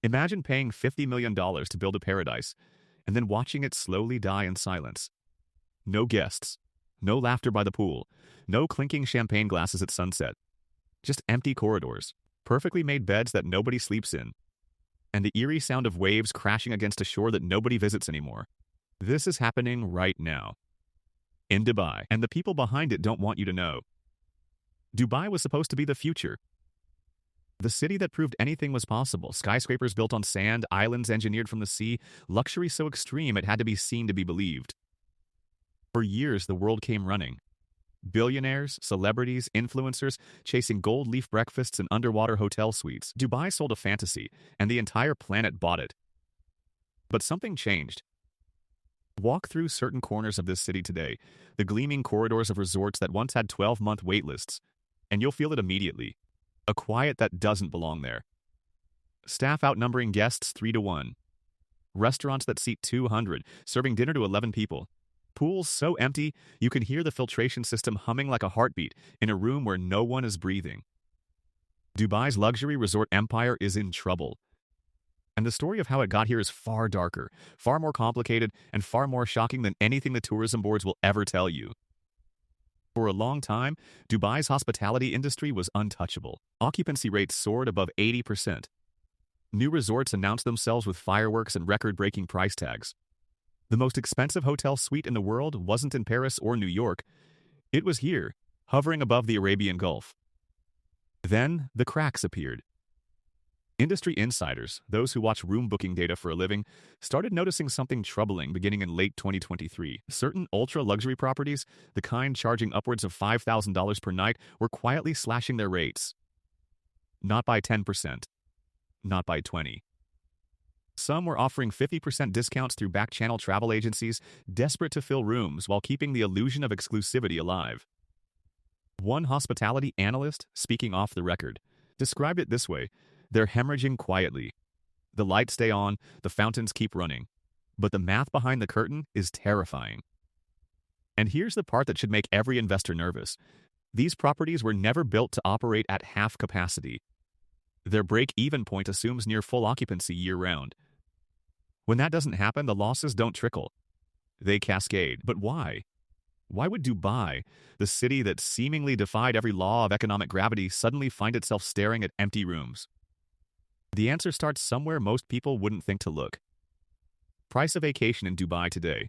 Imagine paying $50 million dollars to build a paradise, and then watching it slowly die in silence. No guests, no laughter by the pool, no clinking champagne glasses at sunset. Just empty corridors, perfectly made beds that nobody sleeps in, and the eerie sound of waves crashing against a shore that nobody visits anymore. This is happening right now, in Dubai, and the people behind it don't want you to know. Dubai was supposed to be the future. The city that proved anything was possible. Skyscrapers built on sand, islands engineered from the sea, luxury so extreme it had to be seen to be believed. For years, the world came running. Billionaires, celebrities, influencers chasing gold leaf breakfasts and underwater hotel suites. Dubai sold a fantasy, and the entire planet bought it. But something changed. Walk through certain corners of this city today, the gleaming corridors of resorts that once had 12-month waitlists, and you'll feel it immediately. A quiet that doesn't belong there. Staff outnumbering guests 3 to 1. Restaurants that seat 200, serving dinner to 11 people. Pools so empty, you can hear the filtration system humming like a heartbeat in a room where no one is breathing. Dubai's luxury resort empire is in trouble. And the story of how it got here is far darker, far more complicated, and far more shocking than anything the tourism boards will ever tell you. For a long time, Dubai's hospitality industry was untouchable. Occupancy rates soared above 80%. New resorts announced themselves with fireworks and record-breaking price tags. The most expensive hotel suite in the world wasn't in Paris or New York. It was here, hovering above the Arabian Gulf. Then, the cracks appeared. Industry insiders, those who watch room booking data for a living, started noticing something troubling beginning in late 2023. Certain ultra-luxury properties, the kind charging upwards of $5,000 per night, were quietly slashing their rates. Not by 10%. Not by 20%. Some were offering 50% discounts through back-channel travel agencies, desperate to fill rooms while keeping the illusion of exclusivity alive. One hospitality analyst, speaking off the record, described it this way: "They're hemorrhaging quietly. The lights stay on, the fountains keep running. But the math behind the curtain is terrifying." And here's the part that should make every investor nervous. These properties were never built to operate at half capacity. Their break-even point assumes near full occupancy year-round. When that doesn't happen, the losses don't trickle. They cascade. But why? Why would Dubai, the city that seemingly defied every law of economic gravity, suddenly find itself staring at empty rooms? The answer starts somewhere most people wouldn't think to look. Price of vacation in Dubai today.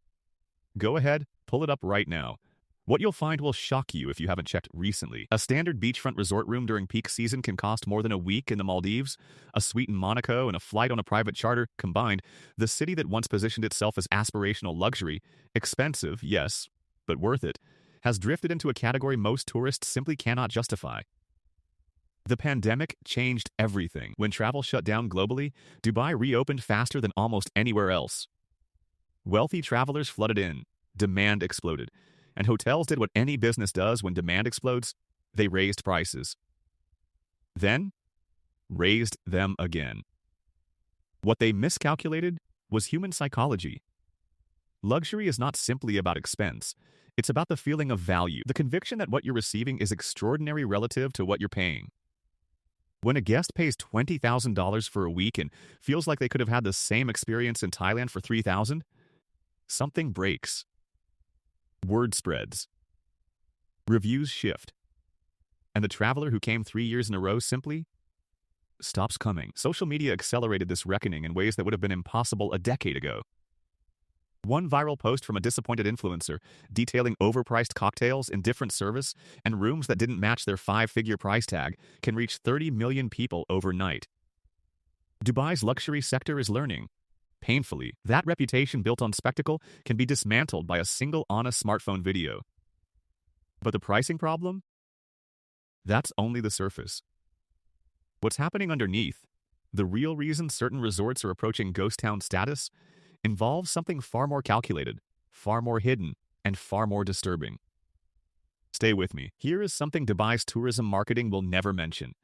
Go ahead, pull it up right now. What you'll find will shock you if you haven't checked recently. A standard beachfront resort room during peak season can cost more than a week in the Maldives. A suite in Monaco and a flight on a private charter combined, the city that once positioned itself as aspirational luxury, expensive, yes, but worth it, has drifted into a category most tourists simply cannot justify. The pandemic changed everything. When travel shut down globally, Dubai reopened faster than almost anywhere else. Wealthy travelers flooded in. Demand exploded. And hotels did what any business does when demand explodes: they raised prices. Then, raised them again. What they miscalculated was human psychology. Luxury is not simply about expense. It's about the feeling of value, the conviction that what you're receiving is extraordinary relative to what you're paying. When a guest pays $20,000 for a week and feels like they could have had the same experience in Thailand for $3,000, something breaks. Word spreads. Reviews shift. And the traveler who came 3 years in a row simply stops coming. Social media accelerated this reckoning in ways that would have been impossible a decade ago. One viral post from a disappointed influencer detailing overpriced cocktails, indifferent service, and rooms that didn't match their 5-figure price tag can reach 30 million people overnight. Dubai's luxury sector is learning. Painfully, that reputation built on spectacle can be dismantled by a single honest smartphone video. But the pricing problem? That's only the surface. What's happening underneath, the real reason certain resorts are approaching ghost town status, involves something far more calculated, far more hidden, and far more disturbing. Stay with me. Here is something Dubai's tourism marketing will never mention.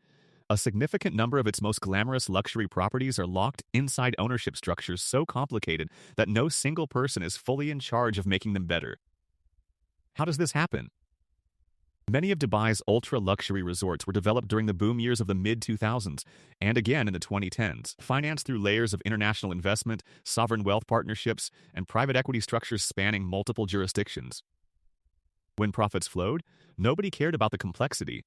A significant number of its most glamorous luxury properties are locked inside ownership structures so complicated that no single person is fully in charge of making them better. How does this happen? Many of Dubai's ultra-luxury resorts were developed during the boom years of the mid-2000s and again in the 2010s, financed through layers of international investment, sovereign wealth partnerships, and private equity structures spanning multiple jurisdictions. When profits flowed, nobody cared about the complexity.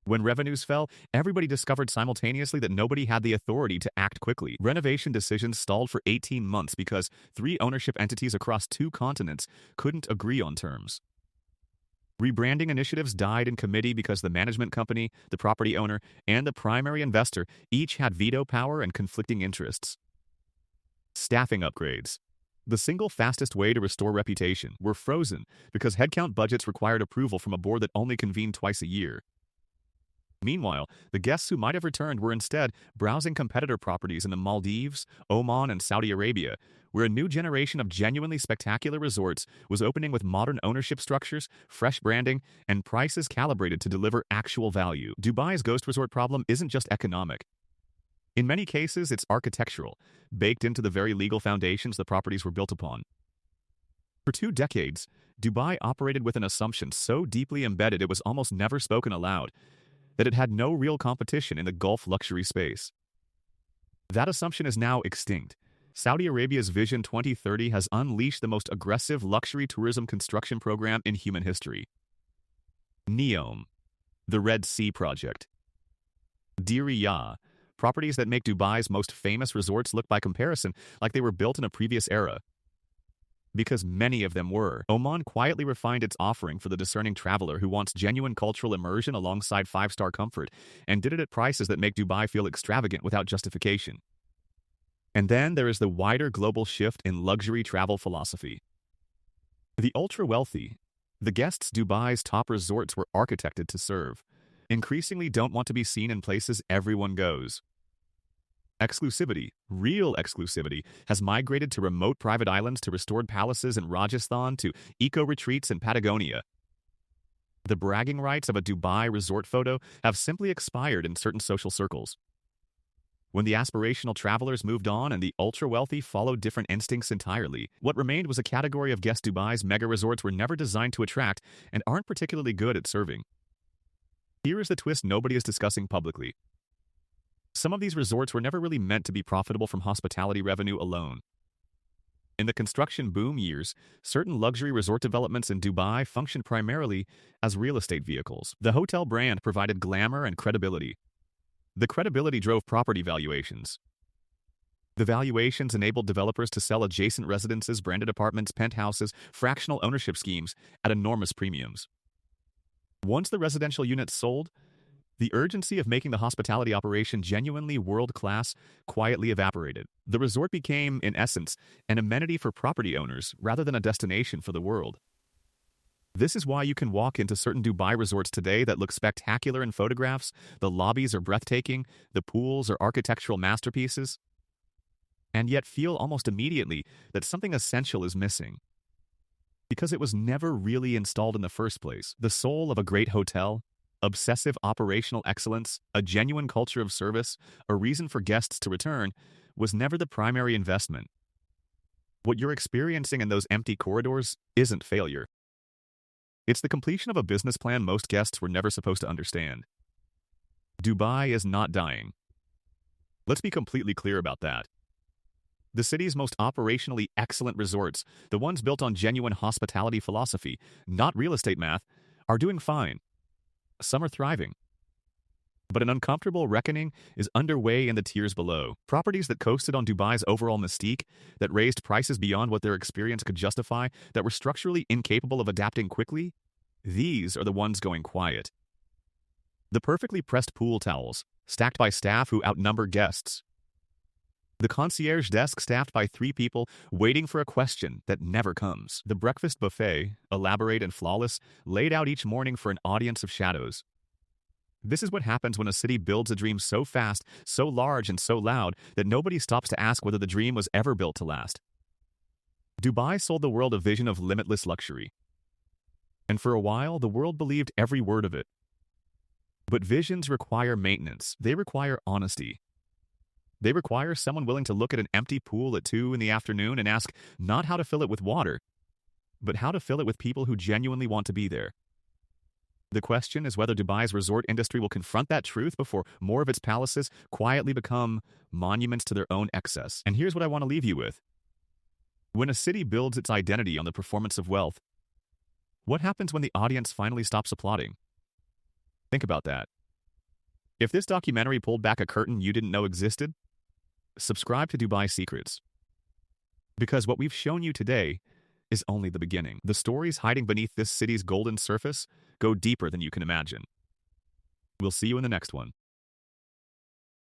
When revenues fell, everybody discovered simultaneously that nobody had the authority to act quickly. Renovation decisions stalled for 18 months because 3 ownership entities across 2 continents couldn't agree on terms. Rebranding initiatives died in committee because the management company, the property owner, and the primary investor each had veto power and conflicting interests. Staffing upgrades. The single fastest way to restore reputation were frozen because headcount budgets required approval from a board that only convened twice a year. Meanwhile, the guests who might have returned were instead browsing competitor properties in the Maldives, Oman, and Saudi Arabia, where a new generation of genuinely spectacular resorts was opening with modern ownership structures, fresh branding, and prices calibrated to deliver actual value. Dubai's ghost resort problem isn't just economic. In many cases, it's architectural, baked into the very legal foundations the properties were built upon. For 2 decades, Dubai operated with an assumption so deeply embedded it was almost never spoken aloud, that it had no real competition in the Gulf luxury space. That assumption is now extinct. Saudi Arabia's Vision 2030 has unleashed the most aggressive luxury tourism construction program in human history. NEOM, the Red Sea Project. Diriyah, properties that make Dubai's most famous resorts look by comparison like they were built in a previous era. Because many of them were. Oman quietly refined its offering for the discerning traveler who wants genuine cultural immersion alongside 5-star comfort, and did it at prices that make Dubai feel extravagant without justification. And then there is the wider global shift in luxury travel philosophy. The ultra-wealthy, the guests Dubai's top resorts were architected to serve, increasingly don't want to be seen in places everyone goes. Exclusivity, real exclusivity, has migrated to remote private islands, to restored palaces in Rajasthan, to eco-retreats in Patagonia. The bragging rights of a Dubai resort photo have simply expired in certain social circles. When the aspirational travelers moved on and the ultra-wealthy followed different instincts entirely, what remained was a category of guest Dubai's mega-resorts were never designed to attract and aren't particularly good at serving. Here is the twist nobody is discussing publicly. Some of these resorts were never really meant to be profitable from hospitality revenue alone. In the construction boom years, certain luxury resort developments in Dubai functioned primarily as real estate vehicles. The hotel brand provided glamour and credibility. The credibility drove property valuations. The valuations enabled developers to sell adjacent residences, branded apartments, penthouses, fractional ownership schemes at enormous premiums. Once the residential units sold, the urgency of making the hospitality operation genuinely world-class quietly evaporated. The resort became, in essence, an amenity for property owners rather than a destination for the world. This is why you can walk into certain Dubai resorts today that look spectacular in photographs, the lobbies are breathtaking, the pools are architectural masterpieces, and yet feel almost immediately that something essential is missing. Because it was never really installed in the first place. The soul of a great hotel, obsessive operational excellence, a genuine culture of service, a reason for guests to return, was never the primary investment. What you're experiencing in those empty corridors isn't failure. It's the completion of a business plan most guests were never supposed to understand. Dubai is not dying. Let's be completely clear about that. The city's most operationally excellent resorts, the ones built on genuine hospitality philosophy, not real estate math, are doing fine. Some are thriving. But an uncomfortable reckoning is underway in the tiers below. Properties that coasted on Dubai's overall mystique, that raised prices beyond what their experience could justify, that were structurally incapable of adapting quickly, these are the ones going quiet. The perfectly pressed pool towels, stacked by staff who outnumber guests. The concierge desk staffed by 3 people waiting for a question that never comes. The breakfast buffet, elaborate and flawless, laid out each morning for an audience of shadows. This is what happens when a city builds a dream so fast, so large, and so loud that nobody stops to ask whether the dream was ever built to last. Dubai sold the world a vision of limitless luxury. And for a while, the world believed every word of it. But visions require maintenance. They require honesty. They require someone willing to look at an empty pool at 2 in the afternoon and ask not how to fill it with water, but how to fill it with people who genuinely want to be there. The question is whether Dubai's resort industry will confront that truth before more of its palaces quietly become monuments to their own excess. And here's what I want to leave you with. When a city builds its identity on the performance of wealth, what happens when the audience finally stops applauding? Think about that. If this documentary pulled back a curtain you didn't know existed, subscribe to Dubai Secrets. Because what we've shown you today is only the beginning. The stories hiding beneath this city's golden surface go deeper than you can imagine. We'll see you in the next one.